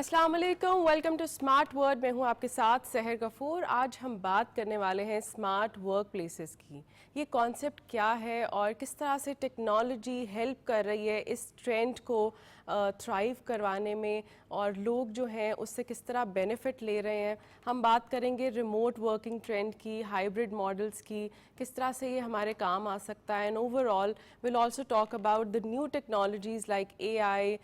अस्सलाम वालेकुम, welcome to smart word. मैं हूं आपके साथ सहर गफूर। आज हम बात करने वाले हैं स्मार्ट वर्क प्लेसेस की। ये कॉन्सेप्ट क्या है और किस तरह से टेक्नोलॉजी हेल्प कर रही है इस ट्रेंड को थ्राइव करवाने में, और लोग जो हैं उससे किस तरह बेनिफिट ले रहे हैं। हम बात करेंगे रिमोट वर्किंग ट्रेंड की, हाइब्रिड मॉडल्स की, किस तरह से ये हमारे काम आ सकता है। And overall will also talk about the new technologies like AI,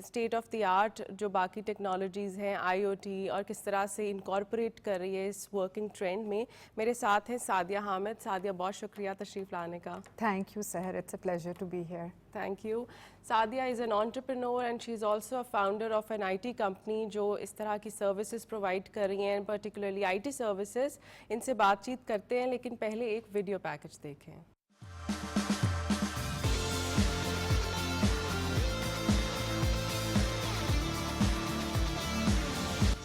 state of the art जो बाकी टेक्नोलॉजीज़ हैं, IoT, और किस तरह से इनकॉर्पोरेट कर रही है इस वर्किंग ट्रेंड में। मेरे साथ हैं सादिया हामिद। सादिया, बहुत शुक्रिया तशरीफ़ लाने का। Thank you, Seher. It's a pleasure to be here. Thank you. Sadia is an entrepreneur and she is also a founder of an IT company जो इस तरह की सर्विसेज प्रोवाइड कर रही हैं, पर्टिकुलरली IT सर्विसेज। इनसे बातचीत करते हैं, लेकिन पहले एक वीडियो पैकेज देखें।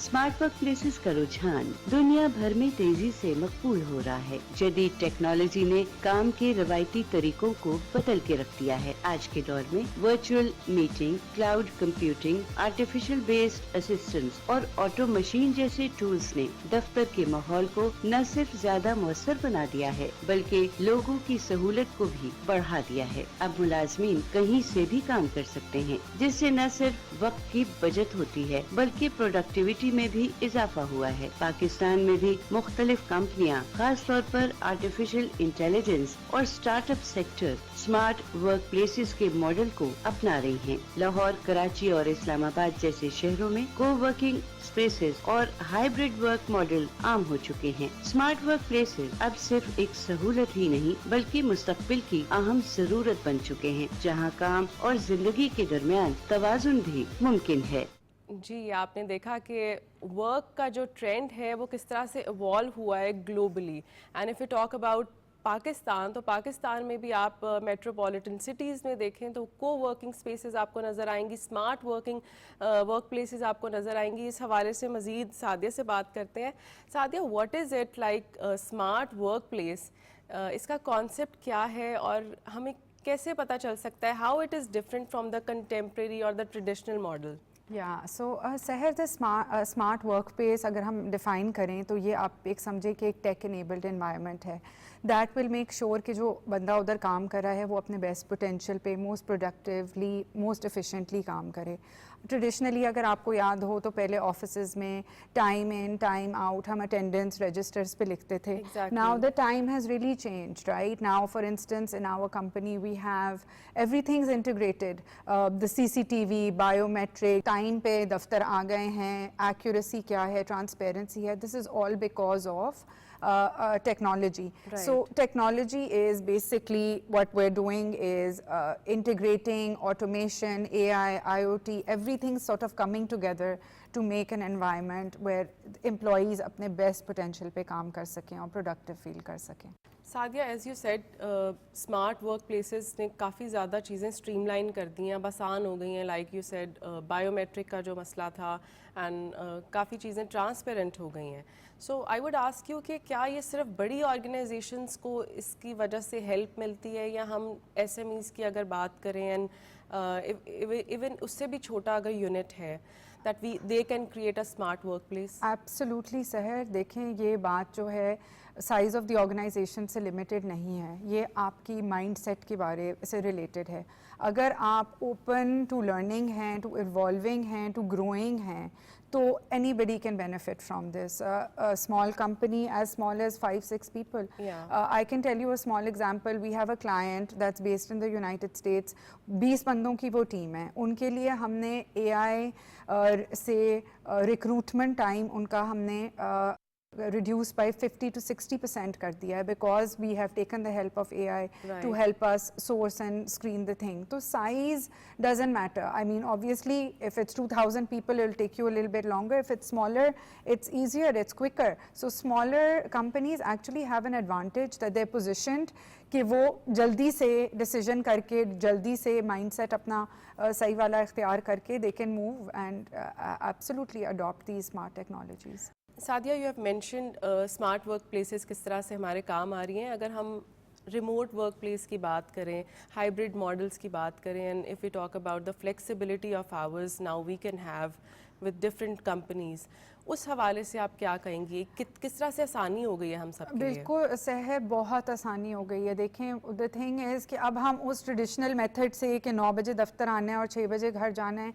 स्मार्ट वर्क प्लेसेस का रुझान दुनिया भर में तेजी से मकबूल हो रहा है। जदीद टेक्नोलॉजी ने काम के रवायती तरीकों को बदल के रख दिया है। आज के दौर में virtual meeting, cloud computing, artificial based assistance और ऑटो मशीन जैसे टूल्स ने दफ्तर के माहौल को न सिर्फ ज्यादा मौसर बना दिया है, बल्कि लोगों की सहूलत को भी बढ़ा दिया है। अब मुलाजमीन कहीं से भी काम कर सकते हैं, जिससे न सिर्फ वक्त की बचत होती है, बल्कि प्रोडक्टिविटी में भी इजाफा हुआ है। पाकिस्तान में भी मुख्तलिफ कंपनियां, खास तौर पर आर्टिफिशियल इंटेलिजेंस और startup sector smart work places के मॉडल को अपना रही हैं। लाहौर, कराची और इस्लामाबाद जैसे शहरों में को वर्किंग स्पेसेस और हाइब्रिड वर्क मॉडल आम हो चुके हैं। स्मार्ट वर्क प्लेसेस अब सिर्फ एक सहूलत ही नहीं, बल्कि मुस्तकबिल की अहम जरूरत बन चुके हैं, जहां काम और जिंदगी के दरमियान तवाजुन भी मुमकिन है। जी, आपने देखा कि वर्क का जो ट्रेंड है वो किस तरह से इवॉल्व हुआ है globally. And if you talk about Pakistan, तो पाकिस्तान में भी आप मेट्रोपॉलिटन सिटीज़ में देखें तो को वर्किंग स्पेसेस आपको नज़र आएंगी, स्मार्ट वर्क प्लेसेस आपको नज़र आएंगी। इस हवाले से मज़ीद सादिया से बात करते हैं। Sadia, what is it like smart work place? इसका कॉन्सेप्ट क्या है और हमें कैसे पता चल सकता है how it is different from the contemporary और द ट्रेडिशनल मॉडल? सहर द स्मार्ट वर्क प्लेस अगर हम डिफ़ाइन करें तो ये आप एक समझे कि एक टेक इनेबल्ड एनवायरनमेंट है दैट विल मेक श्योर कि जो बंदा उधर काम कर रहा है वो अपने बेस्ट पोटेंशियल पे मोस्ट प्रोडक्टिवली, मोस्ट एफिशिएंटली काम करे। ट्रेडिशनली अगर आपको याद हो तो पहले ऑफिसेज में टाइम इन टाइम आउट हम अटेंडेंस रजिस्टर्स पे लिखते थे। Now the time has really changed, right? Now for instance in our company we have everything is integrated, the CCTV, biometric, time पे दफ्तर आ गए हैं, एक्यूरेसी क्या है, ट्रांसपेरेंसी है, this is all because of technology. Right. So technology is basically what we're doing is integrating automation, AI, IoT, everything sort of coming together to make an environment where employees अपने best potential पे काम कर सकें और productive feel कर सकें। Sadia, as you said, smart work places ने काफ़ी ज़्यादा चीज़ें स्ट्रीमलाइन कर दी हैं, अब आसान हो गई हैं। लाइक यू सेड, बायोमेट्रिक का जो मसला था, एंड काफ़ी चीज़ें ट्रांसपेरेंट हो गई हैं। So I would ask you कि क्या ये सिर्फ बड़ी ऑर्गेनाइजेशंस को इसकी वजह से हेल्प मिलती है, या हम SMEs की अगर बात करें एंड इवन उससे भी छोटा अगर यूनिट है that they can create a smart workplace? Absolutely, सहर। देखें, ये बात जो है साइज़ ऑफ द ऑर्गेनाइजेशन से लिमिटेड नहीं है, ये आपकी माइंड सेट के बारे से रिलेटेड है। अगर आप ओपन टू लर्निंग हैं, टू इवॉल्विंग हैं, टू ग्रोइंग हैं, तो anybody can benefit from this. A small company as small as 5-6 people. I can tell you a small example. We have a client that's based in the United States. 20 बंदों की वो team है। उनके लिए हमने AI से recruitment time उनका हमने reduced by 50 to 60% कर दिया है, because we have taken the help of AI to help us source and screen the thing. So size doesn't matter. I mean, obviously, if it's 2,000 people, it'll take you a little bit longer. If it's smaller, it's easier, it's quicker. So smaller companies actually have an advantage that they're positioned कि वो जल्दी से decision करके, जल्दी से mindset अपना सही वाला इख्तियार करके they can move and absolutely adopt these smart technologies. Sadia, you have mentioned smart work places किस तरह से हमारे काम आ रही हैं। अगर हम रिमोट वर्क प्लेस की बात करें, हाइब्रिड मॉडल्स की बात करें, and if we talk about the flexibility of hours now we can have with different companies. उस हवाले से आप क्या कहेंगी, किस तरह से आसानी हो गई है हम सब के लिए? बिल्कुल सहर, बहुत आसानी हो गई है। देखें, द थिंग इज़ कि अब हम उस ट्रेडिशनल मेथड से कि 9 बजे दफ्तर आना है और 6 बजे घर जाना है,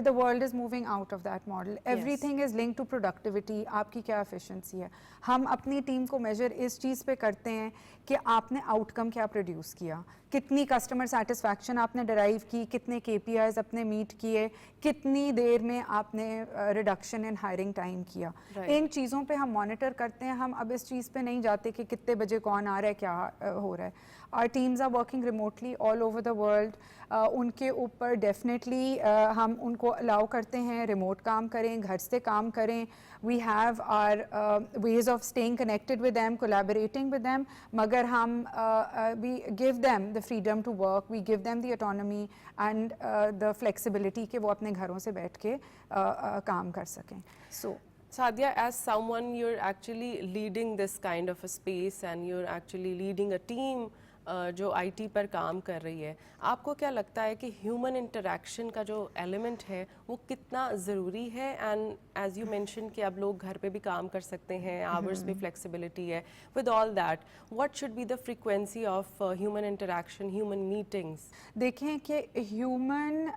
the world is moving out of that model. Everything is link to productivity, आपकी क्या एफिशिएंसी है। हम अपनी टीम को मेजर इस चीज़ पे करते हैं कि आपने आउटकम क्या प्रोड्यूस किया, कितनी कस्टमर सेटिस्फैक्शन आपने डराइव की, कितने KPIs अपने मीट किए, कितनी देर में आपने रिडक्शन इन हायरिंग टाइम किया। इन चीज़ों पे हम मॉनिटर करते हैं। हम अब इस चीज़ पे नहीं जाते कि कितने बजे कौन आ रहा है, क्या हो रहा है। Our teams are working remotely all over the world. उनके ऊपर डेफिनेटली हम उनको अलाउ करते हैं रिमोट काम करें, घर से काम करें। We have our ways of staying connected with them, collaborating with them, मगर हम we give them the freedom to work, we give them the autonomy and the flexibility कि वो अपने घरों से बैठ के काम कर सकें। सो Sadia, as someone, you're actually leading this kind of a space and you're actually leading a team जो IT पर काम कर रही है, आपको क्या लगता है कि ह्यूमन इंटरेक्शन का जो एलिमेंट है वो कितना ज़रूरी है? एंड एज यू मेंशन कि अब लोग घर पे भी काम कर सकते हैं, आवर्स में फ्लेक्सिबिलिटी है, with all that what should be the frequency of human interaction, human meetings? देखें कि ह्यूमन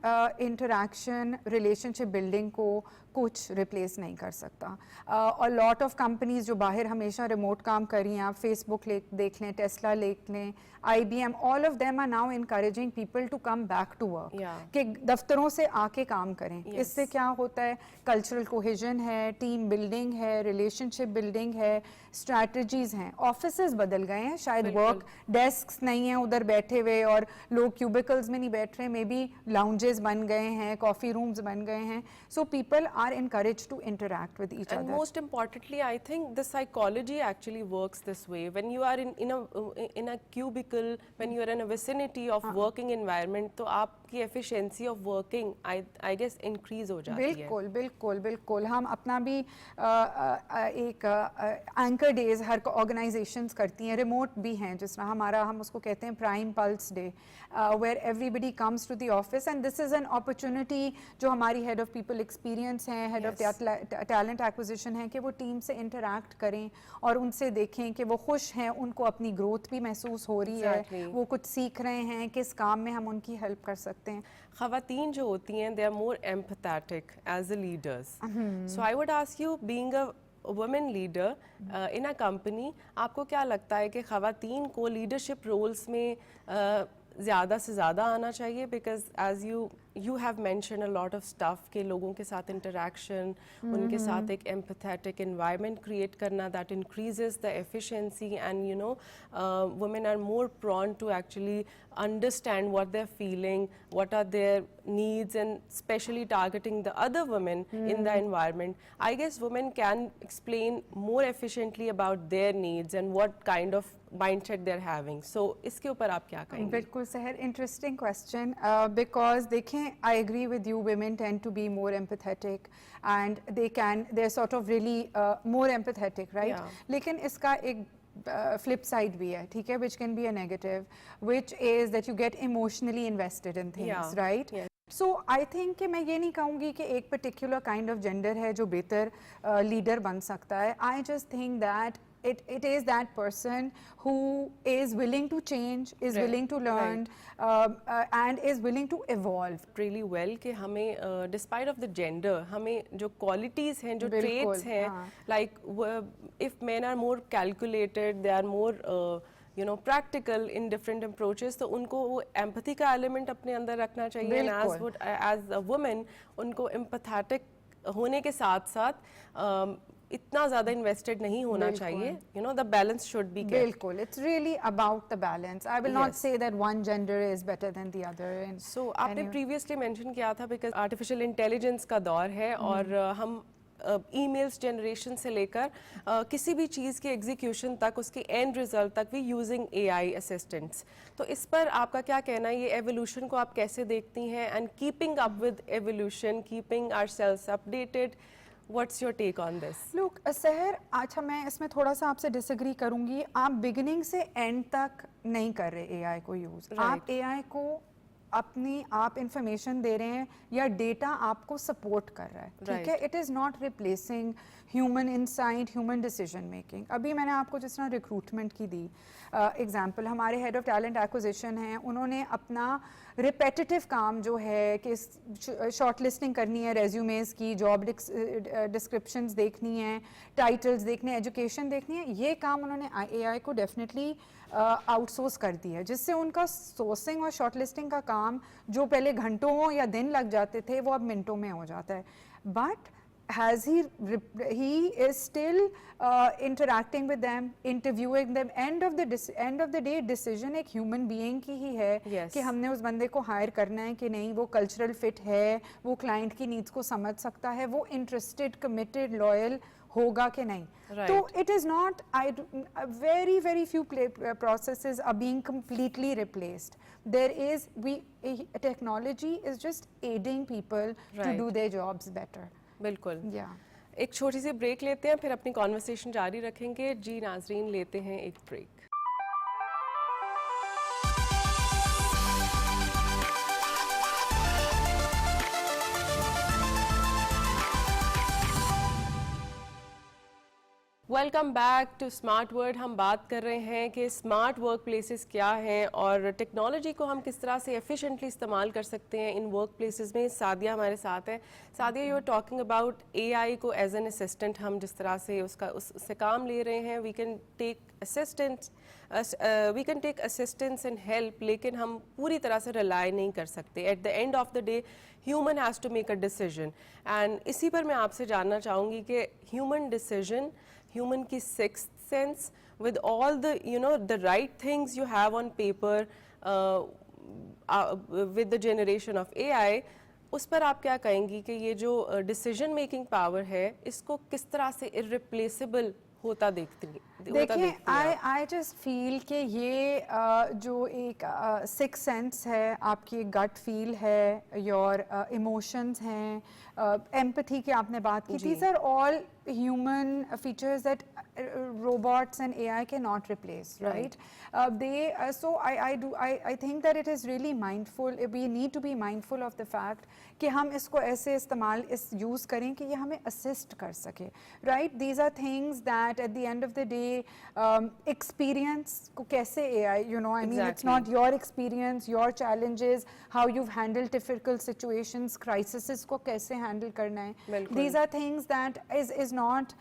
इंटरेक्शन रिलेशनशिप बिल्डिंग को कुछ रिप्लेस नहीं कर सकता। और लॉट ऑफ कंपनीज जो बाहर हमेशा रिमोट काम कर रही हैं, आप फेसबुक देख लें, टेस्ला देख लें, IBM, all of them are now encouraging people to come back to work, कि दफ्तरों से आके काम करें। इससे क्या होता है, कल्चरल कोहेजन है, टीम बिल्डिंग है, रिलेशनशिप बिल्डिंग है, स्ट्रैटेजीज हैं। ऑफिसेज बदल गए हैं, शायद वर्क डेस्क्स नहीं हैं उधर बैठे हुए और लोग क्यूबिकल्स में नहीं बैठ रहे, मे बी लाउंजेस बन गए हैं, कॉफ़ी रूम्स बन गए हैं। So people are encouraged to interact with each And other. most importantly, I think the psychology actually works this way. When you are in a cubicle, when you are in a vicinity of working environment, तो आपकी efficiency of working, I guess increase हो जाती है। बिल्कुल बिल्कुल बिल्कुल। हम अपना भी एक एंकर डेज हर ऑर्गेनाइजेशंस करती हैं, रिमोट भी हैं, जिस तरह हमारा, हम उसको कहते हैं prime pulse day, where everybody comes to the office and this is an opportunity जो हमारी हेड ऑफ पीपल एक्सपीरियंस हैं, हेड ऑफ टैलेंट एक्विजिशन है, कि वो टीम से इंटरेक्ट करें और उनसे देखें कि वो खुश हैं, उनको अपनी ग्रोथ भी महसूस हो रही है, वो कुछ सीख रहे हैं, किस काम में हम उनकी हेल्प कर सकते हैं। ख़वातीन जो होती हैं, they are more empathetic as a leaders. So I would ask you, being a women leader in a company, आपको क्या लगता है कि ख़वातीन को लीडरशिप रोल्स में ज़्यादा से ज़्यादा आना चाहिए? Because as you have mentioned a lot of stuff कि लोगों के साथ interaction, उनके साथ एक empathetic environment create करना, that increases the efficiency and you know women are more prone to actually understand what they're feeling, what are their needs, and especially targeting the other women in the environment. I guess women can explain more efficiently about their needs and what kind of mindset they're having. So इसके ऊपर आप क्या कहेंगे? बिल्कुल सहर, interesting question, because देखें, I agree with you, women tend to be more empathetic and they're sort of really more empathetic, right? लेकिन इसका एक flip side भी है, ठीक है, which can be a negative, which is that you get emotionally invested in things, right? So I think कि मैं ये नहीं कहूँगी कि एक particular kind of gender है जो बेहतर leader बन सकता है. I just think that it is that person who is willing to change, is willing to learn, and is willing to evolve. Really well कि हमें despite of the gender, हमें जो qualities हैं, जो traits हैं, like if men are more calculated, they are more you know practical in different approaches, तो उनको वो empathy का element अपने अंदर रखना चाहिए, and as a woman उनको empathetic होने के साथ साथ इतना ज़्यादा invested नहीं होना चाहिए, you know the balance should be kept. बिल्कुल, it's really about the balance. I will not say that one gender is better than the other. So आपने previously mention किया था because artificial intelligence का दौर है और हम ईमेल्स जनरेशन से लेकर किसी भी चीज़ के एग्जीक्यूशन तक, उसके एंड रिजल्ट तक भी यूजिंग AI असिस्टेंट्स। तो इस पर आपका क्या कहना है, ये एवोल्यूशन को आप कैसे देखती हैं? And keeping up with evolution, keeping ourselves updated, what's your take on this? Look Sahar, अच्छा मैं इसमें थोड़ा सा आपसे डिसएग्री करूंगी। आप बिगिनिंग से एंड तक नहीं कर रहे AI को यूज़, आप AI को अपनी आप इंफॉर्मेशन दे रहे हैं या डेटा आपको सपोर्ट कर रहा है, ठीक है। It is not replacing human insight, human decision making. अभी मैंने आपको जिस तरह रिक्रूटमेंट की दी एग्जांपल, हमारे हेड ऑफ टैलेंट एक्विजिशन हैं, उन्होंने अपना रिपेटिटिव काम जो है कि शॉर्ट लिस्टिंग करनी है रेज्यूमेस की, जॉब डिस्क्रिप्शंस देखनी है, टाइटल्स देखने, एजुकेशन देखनी है, ये काम उन्होंने AI को डेफिनेटली आउटसोर्स कर दी है, जिससे उनका सोर्सिंग और शॉर्ट लिस्टिंग का काम जो पहले घंटों या दिन लग जाते थे वो अब मिनटों में हो जाता है। But has he is still interacting with them, interviewing them. End of the day decision एक human being की ही है कि हमने उस बंदे को hire करना है कि नहीं, वो cultural fit है, वो client की needs को समझ सकता है, वो interested, committed, loyal होगा कि नहीं। तो it is not, very few processes are being completely replaced. There is, technology is just aiding people to do their jobs better. बिल्कुल। एक छोटी सी ब्रेक लेते हैं, फिर अपनी कॉन्वर्सेशन जारी रखेंगे। जी नाजरीन, लेते हैं एक break. Welcome back to smart word. हम बात कर रहे हैं कि स्मार्ट वर्क प्लेसेस क्या हैं और टेक्नोलॉजी को हम किस तरह से एफिशिएंटली इस्तेमाल कर सकते हैं इन वर्क प्लेसेस में। सादिया हमारे साथ है। Sadia, you are talking about AI को एज एन असिस्टेंट, हम जिस तरह से उससे काम ले रहे हैं, we can take assistance and help, लेकिन हम पूरी तरह से रिलाई नहीं कर सकते। At the end of the day human has to make a decision, and इसी पर मैं आपसे जानना चाहूँगी कि ह्यूमन डिसीजन, human की sixth sense, with all the the right things you have on paper, with the generation of AI, उस पर आप क्या कहेंगी कि ये जो डिसीजन मेकिंग पावर है इसको किस तरह से इररिप्लेसेबल होता देखिए, आई जस्ट फील कि ये जो एक सिक्स सेंस है, आपकी गट फील है, योर इमोशंस हैं, एम्पैथी की आपने बात की, these are all human features that robots and AI cannot replace, right? So I think that it is really mindful, we need to be mindful of the fact कि हम इसको ऐसे इस्तेमाल यूज़ करें कि ये हमें असिस्ट कर सके, right? These are things that at the end of the day, experience को कैसे AI, I mean, it's not your experience, your challenges, how you've handled difficult situations, crises को कैसे handle करना है. These are things that is not,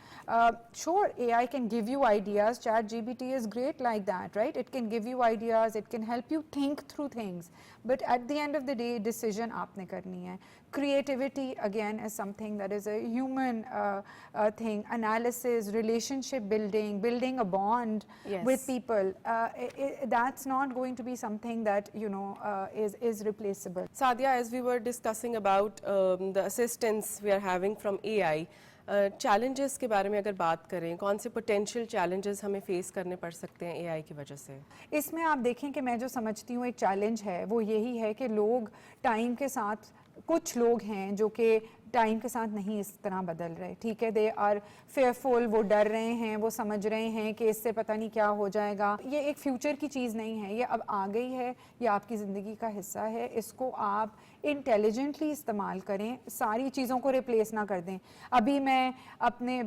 sure, AI can give you ideas, ChatGPT is great like that, right? It can give you ideas, it can help you think through things, but at the end of the day, decision आपने करनी है. Creativity again is something that is a human thing. Analysis, relationship building a bond with people, that's not going to be something that is replaceable. Sadia, as we were discussing about the assistance we are having from AI, challenges के बारे में अगर बात करें, कौन से potential challenges हमें face करने पड़ सकते हैं AI की वजह से? इसमें आप देखें कि मैं जो समझती हूँ एक चैलेंज है वो यही है कि लोग टाइम के साथ, कुछ लोग हैं जो कि टाइम के साथ नहीं इस तरह बदल रहे, ठीक है, दे आर फेयरफुल, वो डर रहे हैं, वो समझ रहे हैं कि इससे पता नहीं क्या हो जाएगा. ये एक फ्यूचर की चीज़ नहीं है, ये अब आ गई है, ये आपकी ज़िंदगी का हिस्सा है, इसको आप इंटेलिजेंटली इस्तेमाल करें, सारी चीज़ों को रिप्लेस ना कर दें. अभी मैं अपने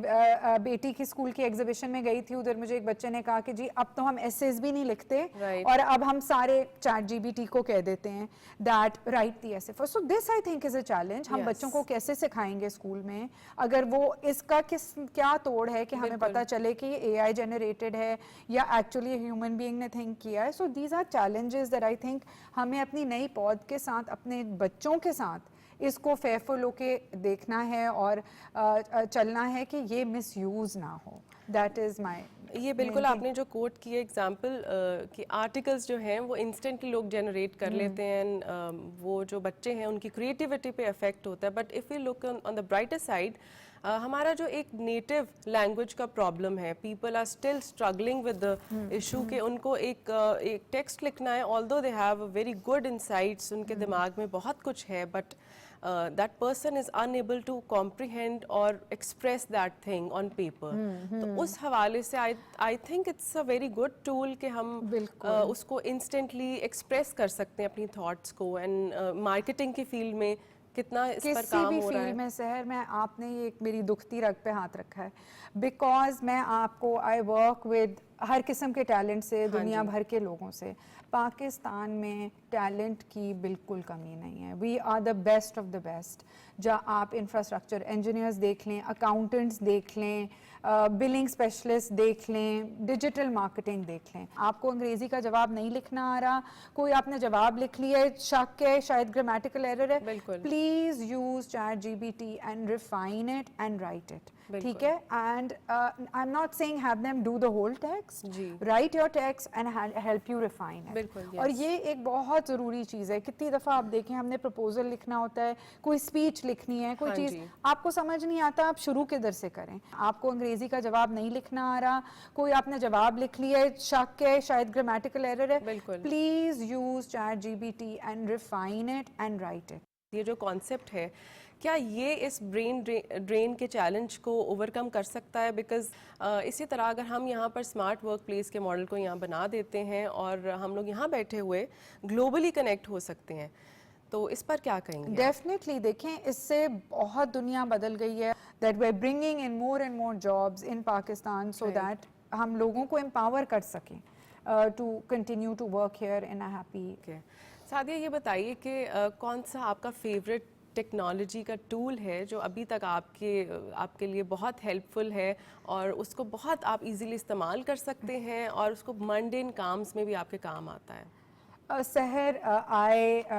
बेटी की स्कूल की एग्जीबिशन में गई थी, उधर मुझे एक बच्चे ने कहा कि जी अब तो हम एसेज भी नहीं लिखते और अब हम सारे ChatGPT को कह देते हैं that right the essay. So this I think is a challenge. हम बच्चों को कैसे सिखाएंगे स्कूल में अगर वो इसका क्या तोड़ है कि हमें पता चले कि ये AI जनरेटेड है या एक्चुअली ह्यूमन बीइंग ने थिंक किया है. So these are challenges that I think हमें अपनी नई पौध के साथ, अपने बच्चों के साथ इसको फेयरफुल होके देखना है और चलना है कि ये मिसयूज ना हो. दैट इज माय, ये बिल्कुल आपने जो कोट किए एग्जाम्पल कि आर्टिकल्स जो हैं वो इंस्टेंटली लोग जनरेट कर लेते हैं, वो जो बच्चे हैं उनकी क्रिएटिविटी पे अफेक्ट होता है. But if you look on the brighter side, हमारा जो एक नेटिव लैंग्वेज का प्रॉब्लम है, people are still struggling with the issue कि उनको एक टेक्स्ट लिखना है, although they have very good insights, उनके दिमाग में बहुत कुछ है, but that person is unable to comprehend or express that thing on paper. तो उस हवाले से I think it's a very good tool कि हम उसको instantly express कर सकते हैं अपनी thoughts को, and marketing की field में कितना इस पर काम हो रहा है। फील्ड में सहर में आपने ये एक मेरी दुखती रग पे हाथ रखा है, बिकॉज मैं आपको आई वर्क विद हर किस्म के टैलेंट से, दुनिया भर के लोगों से। पाकिस्तान में टैलेंट की बिल्कुल कमी नहीं है। We are the best of the best. जहाँ आप इंफ्रास्ट्रक्चर इंजीनियर्स देख लें, अकाउंटेंट्स देख लें, बिलिंग स्पेशलिस्ट देख लें, डिजिटल मार्केटिंग देख लें। आपको अंग्रेज़ी का जवाब नहीं लिखना आ रहा, कोई आपने जवाब लिख लिया है, शक है, शायद ग्रामेटिकल एरर है, please use ChatGPT and refine it and write it. ठीक है, and I am not saying have them do the whole text, write your text and help you refine it. और ये एक बहुत ज़रूरी चीज़ है। कितनी दफ़ा आप देखें, हमने प्रपोजल लिखना होता है, कोई स्पीच लिखनी है, कोई चीज़ आपको समझ नहीं आता, आप शुरू किधर से करें। आपको अंग्रेज़ी का जवाब नहीं लिखना आ रहा, कोई आपने जवाब लिख लिया है, शक है, शायद ग्रामेटिकल एरर है, please use ChatGPT and refine it and write it. ये जो कॉन्सेप्ट है, क्या ये इस ब्रेन ड्रेन के चैलेंज को ओवरकम कर सकता है? बिकॉज इसी तरह अगर हम यहाँ पर स्मार्ट वर्क प्लेस के मॉडल को यहाँ बना देते हैं और हम लोग यहाँ बैठे हुए ग्लोबली कनेक्ट हो सकते हैं, तो इस पर क्या कहेंगे? डेफिनेटली देखें, इससे बहुत दुनिया बदल गई है। That we are bringing in more and more jobs in Pakistan so that हम लोगों को एम्पावर कर सकें to continue to work here in a happy. Sadia, ये बताइए कि कौन सा आपका फेवरेट टेक्नोलॉजी का टूल है जो अभी तक आपके लिए बहुत हेल्पफुल है और उसको बहुत आप इजीली इस्तेमाल कर सकते हैं और उसको मंडेन काम्स में भी आपके काम आता है? सहर,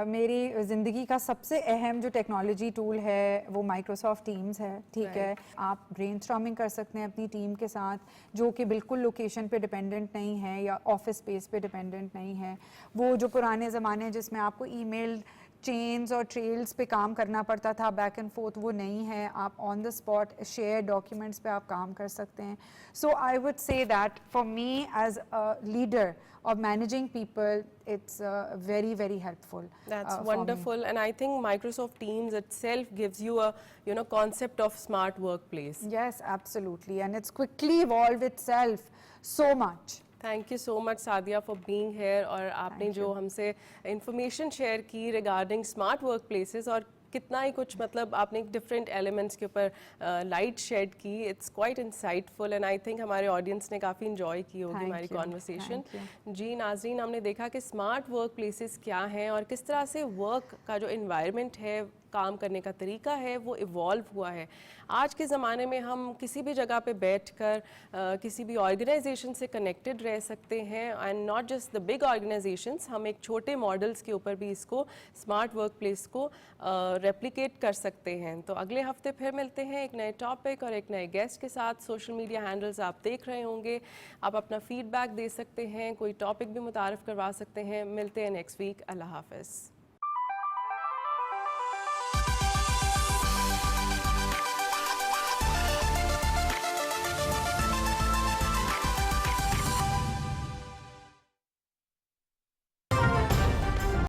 मेरी ज़िंदगी का सबसे अहम जो टेक्नोलॉजी टूल है वो माइक्रोसॉफ्ट टीम्स है। ठीक है, आप ब्रेनस्टॉर्मिंग कर सकते हैं अपनी टीम के साथ, जो कि बिल्कुल लोकेशन पे डिपेंडेंट नहीं है या ऑफिस स्पेस पे डिपेंडेंट नहीं है। वो जो पुराने ज़माने जिसमें आपको ईमेल चेन्स और ट्रेल्स पे काम करना पड़ता था बैक एंड फोर्थ, वो नहीं है। आप on the spot share documents पे आप काम कर सकते हैं। So I would say that for me as a leader of managing people, it's very, very helpful. That's wonderful, and I think Microsoft Teams itself gives you a concept of smart workplace. Yes, absolutely, and it's quickly evolved itself so much. Thank you so much Sadia for being here, और आपने जो हमसे information share की regarding smart workplaces और कितना ही कुछ मतलब आपने डिफरेंट एलिमेंट्स के ऊपर लाइट शेड की, it's quite insightful and I think हमारे ऑडियंस ने काफ़ी इंजॉय की होगी हमारी कॉन्वर्सेशन। जी नाज़रीन, हमने देखा कि स्मार्ट वर्क प्लेसेस क्या हैं और किस तरह से वर्क का जो इन्वायरमेंट है, काम करने का तरीका है, वो इवॉल्व हुआ है। आज के ज़माने में हम किसी भी जगह पे बैठकर किसी भी ऑर्गेनाइजेशन से कनेक्टेड रह सकते हैं, and not just the big organisations, हम एक छोटे मॉडल्स के ऊपर भी इसको स्मार्ट वर्क प्लेस को रेप्लिकेट कर सकते हैं। तो अगले हफ्ते फिर मिलते हैं एक नए टॉपिक और एक नए गेस्ट के साथ। सोशल मीडिया हैंडल्स आप देख रहे होंगे, आप अपना फीडबैक दे सकते हैं, कोई टॉपिक भी मुतारफ़ करवा सकते हैं। मिलते हैं नेक्स्ट वीक। अल्लाह हाफ़िज़।